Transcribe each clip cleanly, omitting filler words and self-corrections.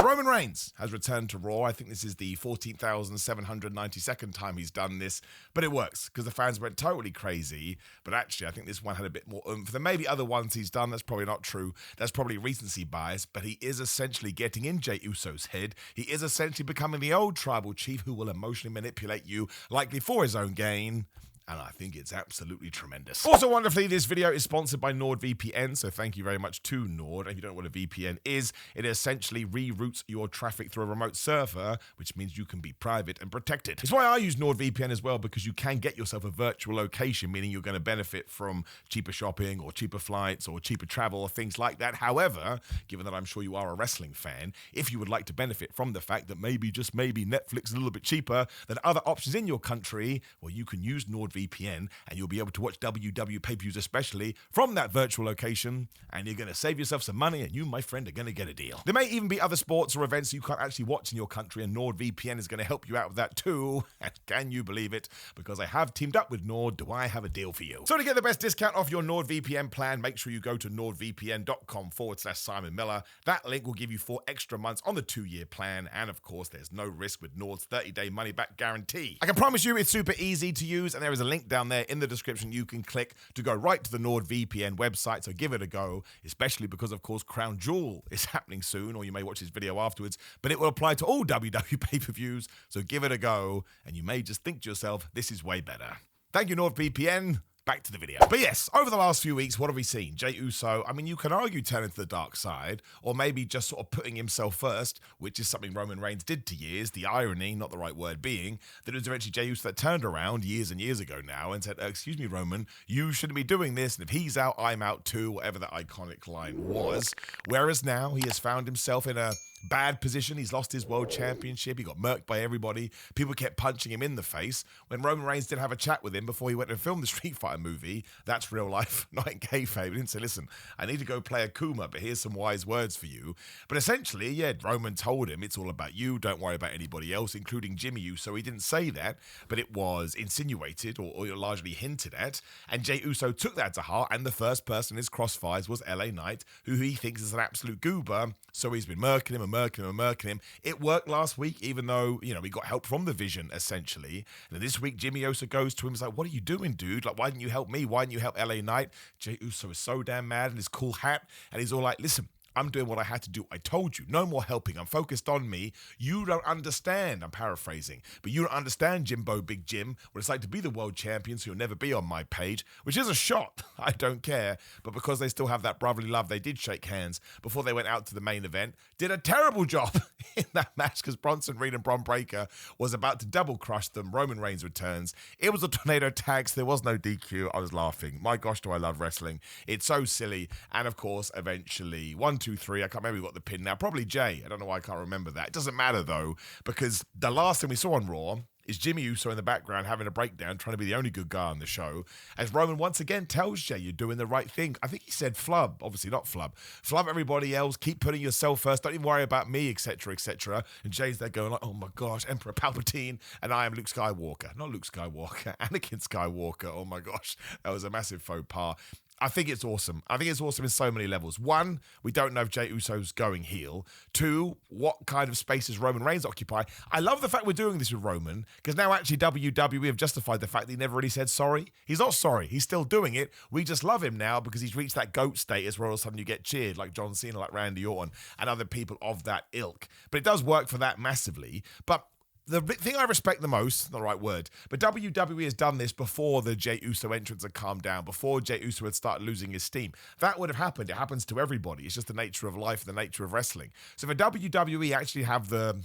Roman Reigns has returned to Raw. I think this is the 14,792nd time he's done this, but it works because the fans went totally crazy. But actually, I think this one had a bit more oomph than maybe other ones he's done. That's probably not true. That's probably recency bias, but he is essentially getting in Jey Uso's head. He is essentially becoming the old tribal chief who will emotionally manipulate you, likely for his own gain. And I think it's absolutely tremendous. Also, wonderfully, this video is sponsored by NordVPN, so thank you very much to Nord. If you don't know what a VPN is, it essentially reroutes your traffic through a remote server, which means you can be private and protected. It's why I use NordVPN as well, because you can get yourself a virtual location, meaning you're going to benefit from cheaper shopping or cheaper flights or cheaper travel or things like that. However, given that I'm sure you are a wrestling fan, if you would like to benefit from the fact that maybe, just maybe, Netflix is a little bit cheaper than other options in your country, well, you can use NordVPN and you'll be able to watch WWE pay-per-views especially from that virtual location, and you're going to save yourself some money, and you, my friend, are going to get a deal. There may even be other sports or events you can't actually watch in your country, and NordVPN is going to help you out with that too. And can you believe it? Because I have teamed up with Nord, do I have a deal for you? So to get the best discount off your NordVPN plan, make sure you go to nordvpn.com/Simon Miller. That link will give you 4 extra months on the 2-year plan, and of course, there's no risk with Nord's 30-day money-back guarantee. I can promise you it's super easy to use, and there is a link down there in the description you can click to go right to the NordVPN website, so give it a go, especially because, of course, Crown Jewel is happening soon, or you may watch this video afterwards, but it will apply to all WWE pay-per-views, so give it a go, and you may just think to yourself, this is way better. Thank you, NordVPN. Back to the video. But yes, over the last few weeks, what have we seen? Jey Uso, I mean, you can argue turning to the dark side, or maybe just sort of putting himself first, which is something Roman Reigns did to years. The irony, not the right word being, that it was eventually Jey Uso that turned around years and years ago now and said, excuse me, Roman, you shouldn't be doing this, and if he's out, I'm out too, whatever that iconic line was. Whereas now, he has found himself in a bad position. He's lost his world championship. He got murked by everybody. People kept punching him in the face. When Roman Reigns did have a chat with him before he went to film the Street Fighter movie, that's real life, not in kayfabe. He didn't say, listen, I need to go play Akuma, but here's some wise words for you. But essentially, yeah, Roman told him it's all about you. Don't worry about anybody else, including Jimmy Uso. He didn't say that, but it was insinuated or largely hinted at. And Jey Uso took that to heart, and the first person in his crossfires was LA Knight, who he thinks is an absolute goober. So he's been murking him and murking him and murking him. It worked last week, even though, you know, he got help from the Vision, essentially. And this week, Jimmy Uso goes to him and is like, what are you doing, dude? Like, why didn't you help me? Why didn't you help LA Knight? Jey Uso is so damn mad in his cool hat. And he's all like, listen, I'm doing what I had to do. I told you, no more helping. I'm focused on me. You don't understand. I'm paraphrasing. But you don't understand, Jimbo Big Jim, what it's like to be the world champion, so you'll never be on my page, which is a shot. I don't care. But because they still have that brotherly love, they did shake hands before they went out to the main event. Did a terrible job in that match because Bronson Reed and Bron Breakker was about to double crush them. Roman Reigns returns. It was a tornado tag, so there was no DQ. I was laughing. My gosh, do I love wrestling. It's so silly. And of course, eventually, 1, 2, 3. I can't remember who got the pin now. Probably Jay. I don't know why I can't remember that. It doesn't matter though, because the last thing we saw on Raw is Jimmy Uso in the background having a breakdown, trying to be the only good guy on the show, as Roman once again tells Jay, you're doing the right thing. I think he said flub, obviously not flub. Flub everybody else, keep putting yourself first, don't even worry about me, etc., etc. And Jay's there going like, oh my gosh, Emperor Palpatine, and I am Luke Skywalker. Not Luke Skywalker, Anakin Skywalker. Oh my gosh, that was a massive faux pas. I think it's awesome. I think it's awesome in so many levels. 1, we don't know if Jey Uso's going heel. 2, what kind of space does Roman Reigns occupy? I love the fact we're doing this with Roman, because now actually WWE have justified the fact that he never really said sorry. He's not sorry. He's still doing it. We just love him now because he's reached that GOAT status where all of a sudden you get cheered like John Cena, like Randy Orton, and other people of that ilk. But it does work for that massively. But the thing I respect the most, not the right word, but WWE has done this before the Jey Uso entrance had calmed down, before Jey Uso had started losing his steam. That would have happened. It happens to everybody. It's just the nature of life, the nature of wrestling. So for WWE actually have the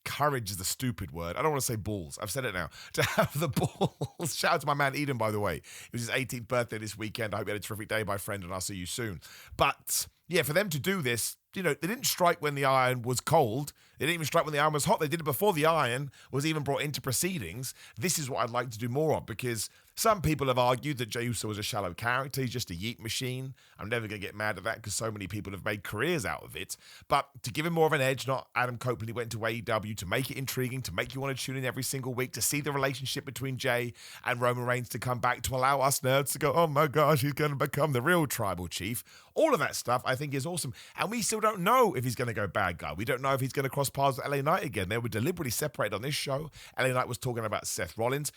courage is the stupid word. I don't want to say balls. I've said it now. To have the balls. Shout out to my man Eden, by the way. It was his 18th birthday this weekend. I hope you had a terrific day, my friend, and I'll see you soon. But yeah, for them to do this, you know, they didn't strike when the iron was cold. They didn't even strike when the iron was hot. They did it before the iron was even brought into proceedings. This is what I'd like to do more of, because Some people have argued that Jey Uso was a shallow character. He's just a yeet machine. I'm never going to get mad at that because so many people have made careers out of it. But to give him more of an edge, not Adam Copeland, he went to AEW, to make it intriguing, to make you want to tune in every single week, to see the relationship between Jey and Roman Reigns to come back, to allow us nerds to go, oh my gosh, he's going to become the real tribal chief. All of that stuff I think is awesome. And we still don't know if he's going to go bad guy. We don't know if he's going to cross paths with LA Knight again. They were deliberately separated on this show. LA Knight was talking about Seth Rollins.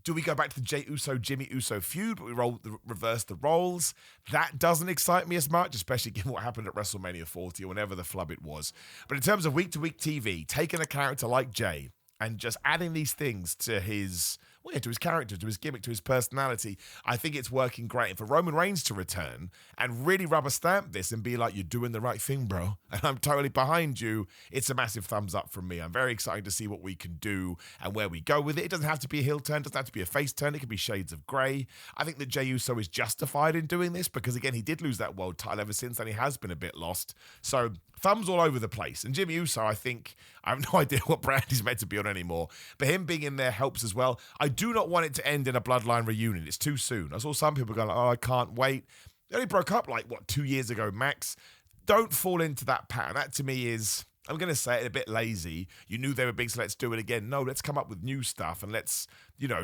Do we go back to the Jey Uso, Jimmy Uso feud, but we reverse the roles? That doesn't excite me as much, especially given what happened at WrestleMania 40 or whenever the flub it was. But in terms of week-to-week TV, taking a character like Jey and just adding these things to his character, to his gimmick, to his personality, I think it's working great. And for Roman Reigns to return and really rubber stamp this and be like, you're doing the right thing, bro, and I'm totally behind you, it's a massive thumbs up from me. I'm very excited to see what we can do and where we go with it. It doesn't have to be a heel turn, it doesn't have to be a face turn, it can be shades of grey. I think that Jey Uso is justified in doing this because, again, he did lose that world title ever since, and he has been a bit lost. So thumbs all over the place. And Jimmy Uso, I think, I have no idea what brand he's meant to be on anymore, but him being in there helps as well. I do not want it to end in a Bloodline reunion. It's too soon. I saw some people going, oh, I can't wait. They only broke up 2 years ago max. Don't fall into that pattern. That to me is, I'm going to say it, a bit lazy. You knew they were big, so let's do it again. No, let's come up with new stuff and let's,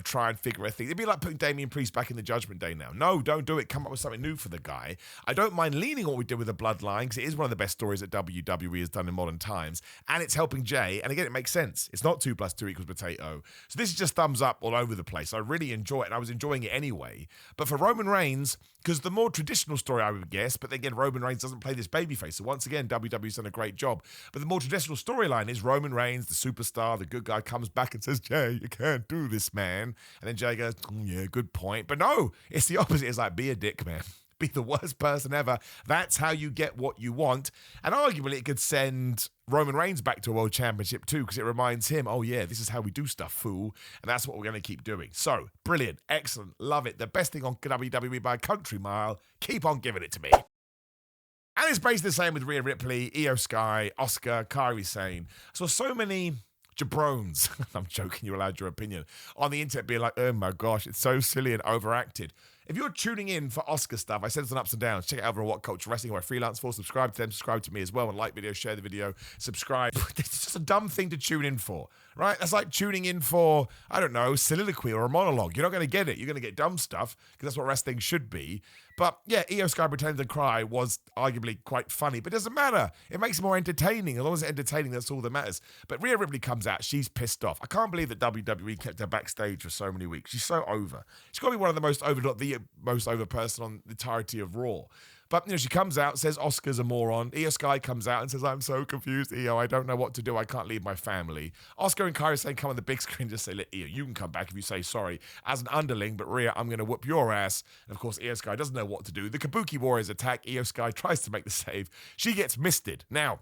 try and figure a thing. It'd be like putting Damian Priest back in the Judgment Day now. No, don't do it. Come up with something new for the guy. I don't mind leaning on what we did with the Bloodline because it is one of the best stories that WWE has done in modern times. And it's helping Jey. And again, it makes sense. It's not 2 + 2 = potato. So this is just thumbs up all over the place. I really enjoy it, and I was enjoying it anyway. But for Roman Reigns, because the more traditional story, I would guess, but again, Roman Reigns doesn't play this babyface. So once again, WWE's done a great job. But the more traditional storyline is Roman Reigns, the superstar, the good guy, comes back and says, Jey, you can't do this, man. And then Jey goes, yeah, good point. But no, it's the opposite. It's like, be a dick, man. Be the worst person ever. That's how you get what you want. And arguably, it could send Roman Reigns back to a world championship too, because it reminds him, oh yeah, this is how we do stuff, fool. And that's what we're going to keep doing. So, brilliant, excellent, love it. The best thing on WWE by a country mile. Keep on giving it to me. And it's basically the same with Rhea Ripley, Io Sky, Asuka, Kairi Sane. So many jabrones, I'm joking, you're allowed your opinion, on the internet being like, oh my gosh, it's so silly and overacted. If you're tuning in for Oscar stuff, I said it's on Ups and Downs. Check it out over on What Culture Wrestling, where I freelance for. Subscribe to them, subscribe to me as well, and like videos, share the video, subscribe. It's just a dumb thing to tune in for, right? That's like tuning in for, I don't know, soliloquy or a monologue. You're not going to get it. You're going to get dumb stuff, because that's what wrestling should be. But yeah, Io Sky pretending to cry was arguably quite funny, but it doesn't matter. It makes it more entertaining. As long as it's entertaining, that's all that matters. But Rhea Ripley comes out. She's pissed off. I can't believe that WWE kept her backstage for so many weeks. She's so over. She's got to be one of the most over, not the most over person on the entirety of Raw. But, she comes out, says Oscar's a moron. Io Sky comes out and says, I'm so confused, Io. I don't know what to do. I can't leave my family. Oscar and Kairi Sane come on the big screen, just say, Io, you can come back if you say sorry as an underling, but Rhea, I'm going to whoop your ass. And, of course, Io Sky doesn't know what to do. The Kabuki Warriors attack. Io Sky tries to make the save. She gets misted. Now,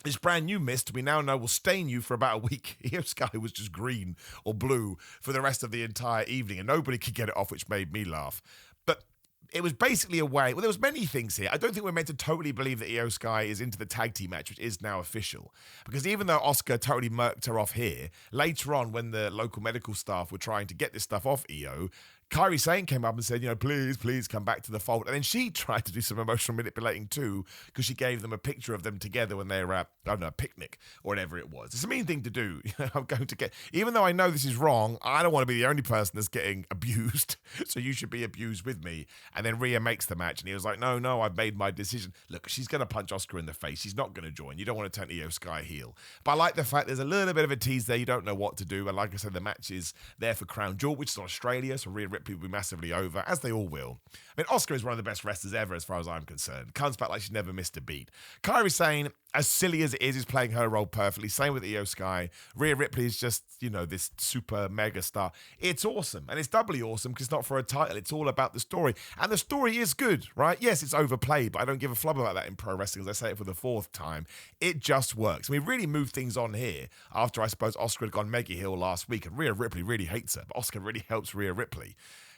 this brand new mist, we now know, will stain you for about a week. Io Sky was just green or blue for the rest of the entire evening, and nobody could get it off, which made me laugh. But it was basically a way, well, there was many things here. I don't think we're meant to totally believe that Io Sky is into the tag team match, which is now official. Because even though Asuka totally murked her off here, later on when the local medical staff were trying to get this stuff off Io, Kairi Sane came up and said, please come back to the fold. And then she tried to do some emotional manipulating too, because she gave them a picture of them together when they were at, I don't know, a picnic or whatever it was. It's a mean thing to do. I'm going to get, even though I know this is wrong, I don't want to be the only person that's getting abused. So you should be abused with me. And then Rhea makes the match and he was like, no, I've made my decision. Look, she's going to punch Asuka in the face. She's not going to join. You don't want to turn Io Sky heel. But I like the fact there's a little bit of a tease there. You don't know what to do. And like I said, the match is there for Crown Jewel, which is in Australia. So Rhea Ripley will be massively over, as they all will. I mean, Asuka is one of the best wrestlers ever, as far as I'm concerned. Comes back like she never missed a beat. Kairi Sane, as silly as it is playing her role perfectly. Same with Io Sky. Rhea Ripley is just, this super mega star. It's awesome. And it's doubly awesome because it's not for a title. It's all about the story. And the story is good, right? Yes, it's overplayed, but I don't give a flub about that in pro wrestling, as I say it for the 4th time. It just works. And we really moved things on here after, I suppose, Asuka had gone mega heel last week. And Rhea Ripley really hates her. But Asuka really helps Rhea Ripley.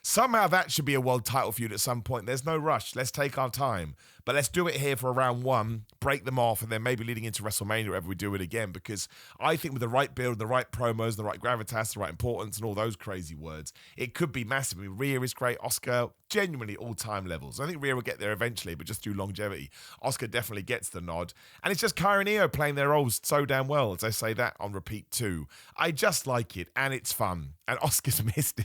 Somehow that should be a world title feud at some point. There's no rush. Let's take our time. But let's do it here for round one, break them off, and then maybe leading into WrestleMania, wherever we do it again. Because I think with the right build, the right promos, the right gravitas, the right importance, and all those crazy words, it could be massive. I mean, Rhea is great. Oscar, genuinely all-time levels. I think Rhea will get there eventually, but just through longevity. Oscar definitely gets the nod. And it's just Kyra and Io playing their roles so damn well, as I say that on repeat too. I just like it, and it's fun. And Oscar's missed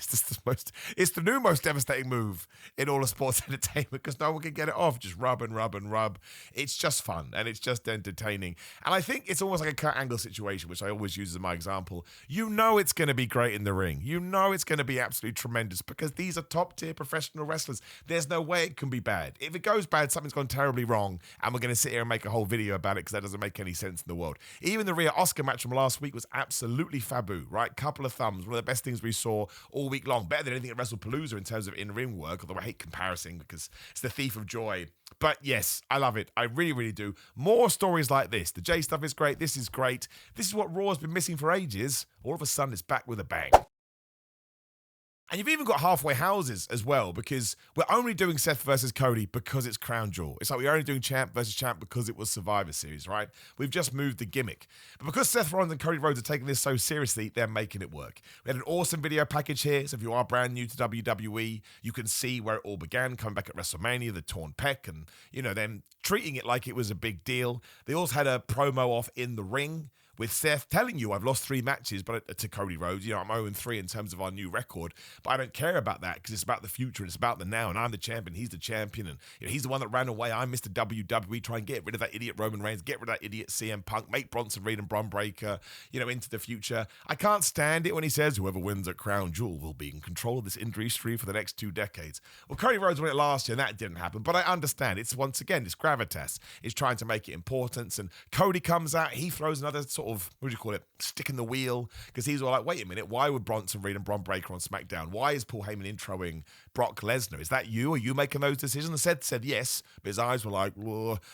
it's the new most devastating move in all of sports entertainment because no one can get it off. Just rub and rub and rub. It's just fun and it's just entertaining. And I think it's almost like a Kurt Angle situation, which I always use as my example. You know it's going to be great in the ring. You know it's going to be absolutely tremendous because these are top tier professional wrestlers. There's no way it can be bad. If it goes bad, something's gone terribly wrong and we're going to sit here and make a whole video about it because that doesn't make any sense in the world. Even the Rhea Oscar match from last week was absolutely fabu, right? Couple of thumbs. One of the best things we saw all week long. Better than anything at WrestlePalooza in terms of in-ring work, although I hate comparison because it's the thief of joy. But yes, I love it. I really, really do. More stories like this. The Jay stuff is great. This is great. This is what Raw's been missing for ages. All of a sudden, it's back with a bang. And you've even got halfway houses as well, because we're only doing Seth versus Cody because it's Crown Jewel. It's like we're only doing Champ versus Champ because it was Survivor Series, right? We've just moved the gimmick. But because Seth Rollins and Cody Rhodes are taking this so seriously, they're making it work. We had an awesome video package here, so if you are brand new to WWE, you can see where it all began, coming back at WrestleMania, the torn pec, and, you know, them treating it like it was a big deal. They also had a promo off in the ring with Seth telling you I've lost 3 matches but to Cody Rhodes. You know, I'm 0-3 in terms of our new record, but I don't care about that because it's about the future and it's about the now, and I'm the champion, he's the champion, and you know, he's the one that ran away. I'm Mr. WWE, try and get rid of that idiot Roman Reigns, get rid of that idiot CM Punk, make Bronson Reed and Bron Breakker, you know, into the future. I can't stand it when he says whoever wins at Crown Jewel will be in control of this injury streak for the next 2 decades. Well, Cody Rhodes won it last year and that didn't happen, but I understand. It's once again, it's gravitas. It's trying to make it importance, and Cody comes out, he throws another sort of, what do you call it, stick in the wheel, because he's all like, wait a minute, why would Bronson Reed and Bron Breakker on SmackDown? Why is Paul Heyman introing Brock Lesnar? Is that you? Are you making those decisions? And Seth said yes, but his eyes were like,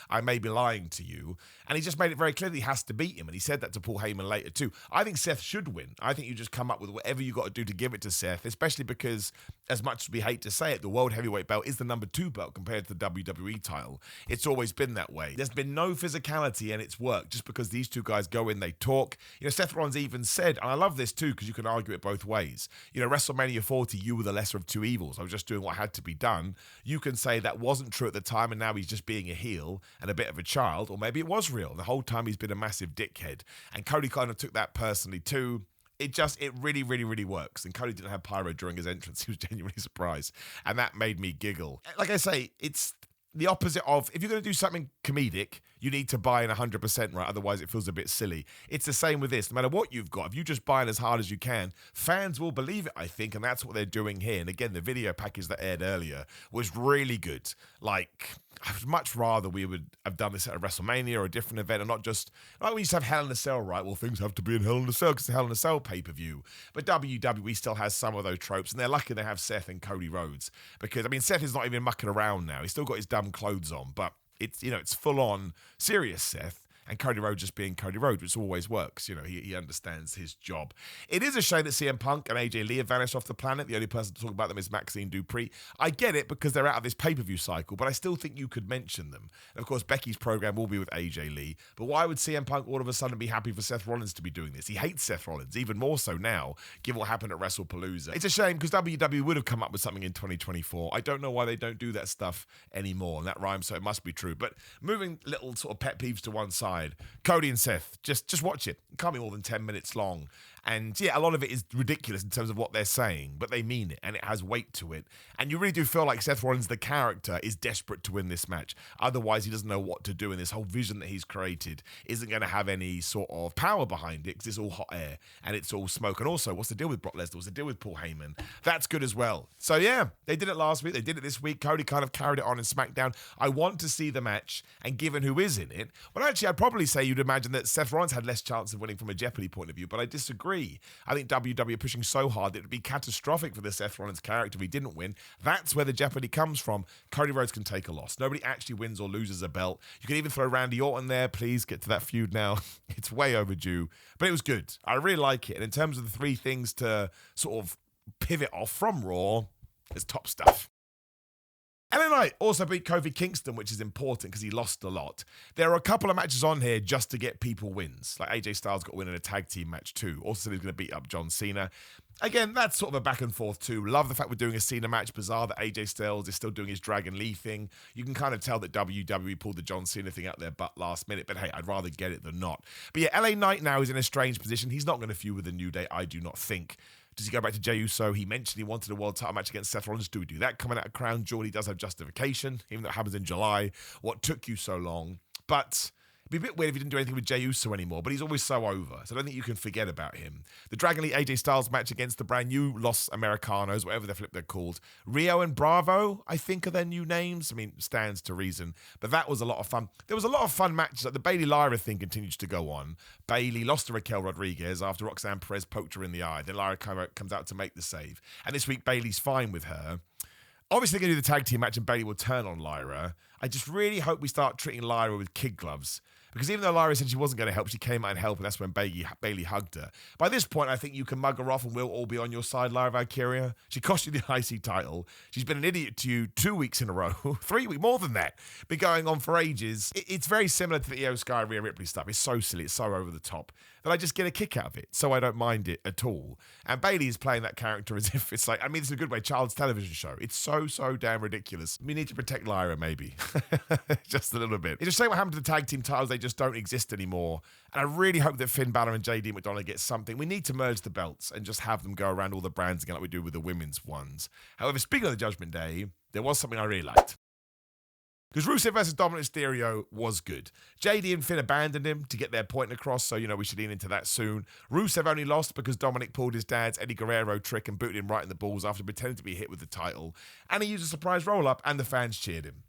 I may be lying to you. And he just made it very clear that he has to beat him, and he said that to Paul Heyman later too. I think Seth should win. I think you just come up with whatever you got to do to give it to Seth, especially because, as much as we hate to say it, the World Heavyweight belt is the number 2 belt compared to the WWE title. It's always been that way. There's been no physicality, and it's worked just because these two guys go in, they talk. You know, Seth Rollins even said, and I love this too because you can argue it both ways. You know, WrestleMania 40, you were the lesser of 2 evils. I was just doing what had to be done. You can say that wasn't true at the time and now he's just being a heel and a bit of a child, or maybe it was real. The whole time he's been a massive dickhead. And Cody kind of took that personally too. It really, really, really works. And Cody didn't have pyro during his entrance. He was genuinely surprised. And that made me giggle. Like I say, it's the opposite of, if you're going to do something comedic, you need to buy in 100%, right? Otherwise, it feels a bit silly. It's the same with this. No matter what you've got, if you just buy in as hard as you can, fans will believe it, I think, and that's what they're doing here. And again, the video package that aired earlier was really good. Like, I'd much rather we would have done this at a WrestleMania or a different event, and not just, like we used to have Hell in a Cell, right? Well, things have to be in Hell in a Cell because it's a Hell in a Cell pay-per-view. But WWE still has some of those tropes, and they're lucky they have Seth and Cody Rhodes. Because, I mean, Seth is not even mucking around now. He's still got his dumb clothes on, but it's, you know, it's full-on serious Seth. And Cody Rhodes just being Cody Rhodes, which always works. You know, he understands his job. It is a shame that CM Punk and AJ Lee have vanished off the planet. The only person to talk about them is Maxine Dupree. I get it because they're out of this pay-per-view cycle, but I still think you could mention them. And of course, Becky's program will be with AJ Lee. But why would CM Punk all of a sudden be happy for Seth Rollins to be doing this? He hates Seth Rollins, even more so now, given what happened at WrestlePalooza. It's a shame because WWE would have come up with something in 2024. I don't know why they don't do that stuff anymore. And that rhymes, so it must be true. But moving little sort of pet peeves to one side, Cody and Seth, just watch it. It can't be more than 10 minutes long. And yeah, a lot of it is ridiculous in terms of what they're saying, but they mean it and it has weight to it. And you really do feel like Seth Rollins, the character, is desperate to win this match. Otherwise, he doesn't know what to do, and this whole vision that he's created isn't going to have any sort of power behind it because it's all hot air and it's all smoke. And also, what's the deal with Brock Lesnar? What's the deal with Paul Heyman? That's good as well. So yeah, they did it last week. They did it this week. Cody kind of carried it on in SmackDown. I want to see the match, and given who is in it, well, actually, I'd probably say you'd imagine that Seth Rollins had less chance of winning from a Jeopardy point of view, but I disagree. I think WWE are pushing so hard that it would be catastrophic for the Seth Rollins character if he didn't win. That's where the Jeopardy comes from. Cody Rhodes can take a loss. Nobody actually wins or loses a belt. You can even throw Randy Orton there. Please get to that feud now. It's way overdue. But it was good. I really like it. And in terms of the 3 things to sort of pivot off from Raw, It's top stuff. LA Knight also beat Kofi Kingston, which is important because he lost a lot. There are a couple of matches on here just to get people wins. Like AJ Styles got a win in a tag team match too. Also said he's going to beat up John Cena. Again, that's sort of a back and forth too. Love the fact we're doing a Cena match. Bizarre that AJ Styles is still doing his Dragon Lee thing. You can kind of tell that WWE pulled the John Cena thing out their butt last minute. But hey, I'd rather get it than not. But yeah, LA Knight now is in a strange position. He's not going to feud with the New Day, I do not think. Does he go back to Jey Uso? He mentioned he wanted a world title match against Seth Rollins. Do we do that coming out of Crown Jewel? He does have justification, even though it happens in July. What took you so long? But it'd be a bit weird if he didn't do anything with Jey Uso anymore, but he's always so over, so I don't think you can forget about him. The Dragon Lee AJ Styles match against the brand new Los Americanos, whatever they're called. Rio and Bravo, I think, are their new names. I mean, stands to reason, but that was a lot of fun. There was a lot of fun matches. Like the Bayley-Lyra thing continues to go on. Bayley lost to Raquel Rodriguez after Roxanne Perez poked her in the eye. Then Lyra comes out to make the save. And this week, Bayley's fine with her. Obviously, they're going to do the tag team match and Bayley will turn on Lyra. I just really hope we start treating Lyra with kid gloves. Because even though Lyra said she wasn't going to help, she came out and helped, and that's when Bayley hugged her. By this point, I think you can mug her off and we'll all be on your side, Lyra Valkyria. She cost you the IC title. She's been an idiot to you 2 weeks in a row. 3 weeks, more than that. Been going on for ages. It's very similar to the Io Sky Rhea Ripley stuff. It's so silly. It's so over the top that I just get a kick out of it. So I don't mind it at all. And Bayley is playing that character as if it's like, I mean, it's a good way, child's television show. It's so damn ridiculous. We need to protect Lyra, maybe. Just a little bit. It's a shame what happened to the tag team titles. They just don't exist anymore. And I really hope that Finn Balor and JD McDonough get something. We need to merge the belts and just have them go around all the brands again like we do with the women's ones. However, speaking of the Judgment Day, there was something I really liked. Because Rusev versus Dominic Mysterio was good. JD and Finn abandoned him to get their point across, so, we should lean into that soon. Rusev only lost because Dominic pulled his dad's Eddie Guerrero trick and booted him right in the balls after pretending to be hit with the title. And he used a surprise roll-up, and the fans cheered him.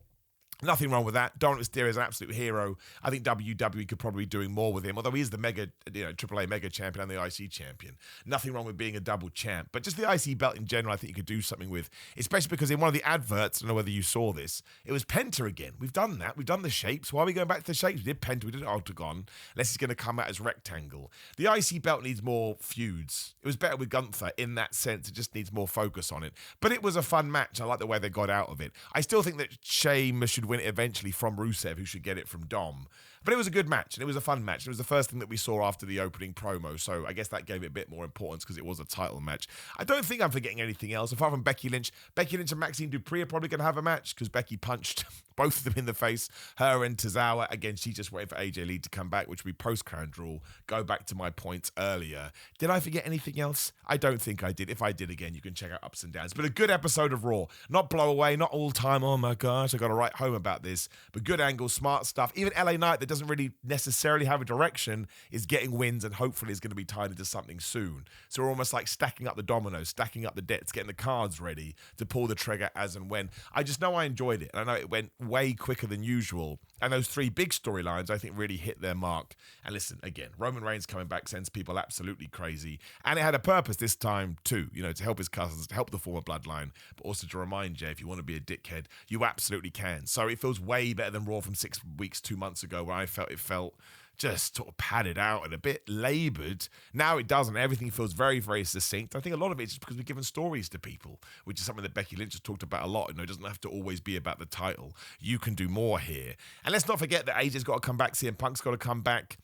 Nothing wrong with that. Dominic Mysterio is an absolute hero. I think WWE could probably be doing more with him, although he is the AAA mega champion and the IC champion. Nothing wrong with being a double champ. But just the IC belt in general, I think you could do something with, especially because in one of the adverts, I don't know whether you saw this, it was Penta again. We've done that. We've done the shapes. Why are we going back to the shapes? We did Penta, we did Octagon, unless it's going to come out as rectangle. The IC belt needs more feuds. It was better with Gunther in that sense. It just needs more focus on it. But it was a fun match. I like the way they got out of it. I still think that Sheamus should win it eventually from Rusev, who should get it from Dom. But it was a good match, and it was a fun match. It was the first thing that we saw after the opening promo, so I guess that gave it a bit more importance because it was a title match. I don't think I'm forgetting anything else, apart from Becky Lynch. Becky Lynch and Maxine Dupree are probably going to have a match because Becky punched both of them in the face, her and Tozawa. Again, she's just waiting for AJ Lee to come back, which will be post-Crown Jewel. Go back to my points earlier. Did I forget anything else? I don't think I did. If I did, again, you can check out Ups and Downs. But a good episode of Raw. Not blow away, not all time, oh my gosh, I got to write home about this. But good angles, smart stuff. Even LA Knight, that doesn't really necessarily have a direction, is getting wins and hopefully is going to be tied into something soon. So we're almost like stacking up the dominoes, stacking up the debts, getting the cards ready to pull the trigger as and when. I just know I enjoyed it. And I know it went way quicker than usual. And those three big storylines, I think, really hit their mark. And listen, again, Roman Reigns coming back sends people absolutely crazy. And it had a purpose this time, too, to help his cousins, to help the former bloodline, but also to remind Jay, if you want to be a dickhead, you absolutely can. So it feels way better than Raw from 6 weeks, 2 months ago, where I felt it felt just sort of padded out and a bit laboured. Now it doesn't. Everything feels very, very succinct. I think a lot of it is just because we're giving stories to people, which is something that Becky Lynch has talked about a lot. It doesn't have to always be about the title. You can do more here. And let's not forget that AJ's got to come back. CM Punk's got to come back.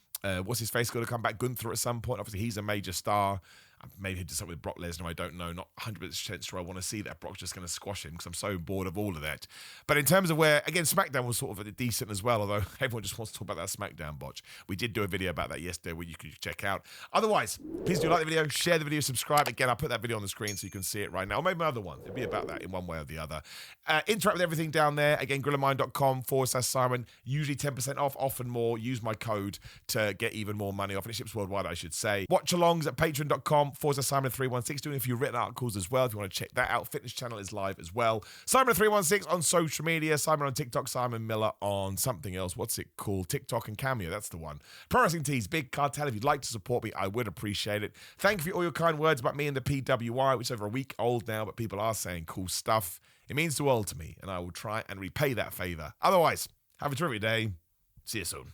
What's his face got to come back? Gunther at some point. Obviously, he's a major star. Maybe he did something with Brock Lesnar, I don't know. Not 100% sure I want to see that. Brock's just going to squash him because I'm so bored of all of that. But in terms of where, again, SmackDown was sort of decent as well, although everyone just wants to talk about that SmackDown botch. We did do a video about that yesterday where you could check out. Otherwise, please do like the video, share the video, subscribe. Again, I'll put that video on the screen so you can see it right now. Or maybe another one. It'd be about that in one way or the other. Interact with everything down there. Again, grillermind.com/Simon. Usually 10% off, often more. Use my code to get even more money off. And it ships worldwide, I should say. Watch alongs at patreon.com/Simon316. Doing a few written articles as well if you want to check that out. Fitness channel is live as well. Simon316 on social media. Simon on TikTok. Simon Miller on something else. What's it called? TikTok and Cameo. That's the one. Pro Wrestling Tees, Big Cartel. If you'd like to support me, I would appreciate it. Thank you for all your kind words about me and the PWI, which is over a week old now, but people are saying cool stuff. It means the world to me, and I will try and repay that favor. Otherwise, have a terrific day. See you soon.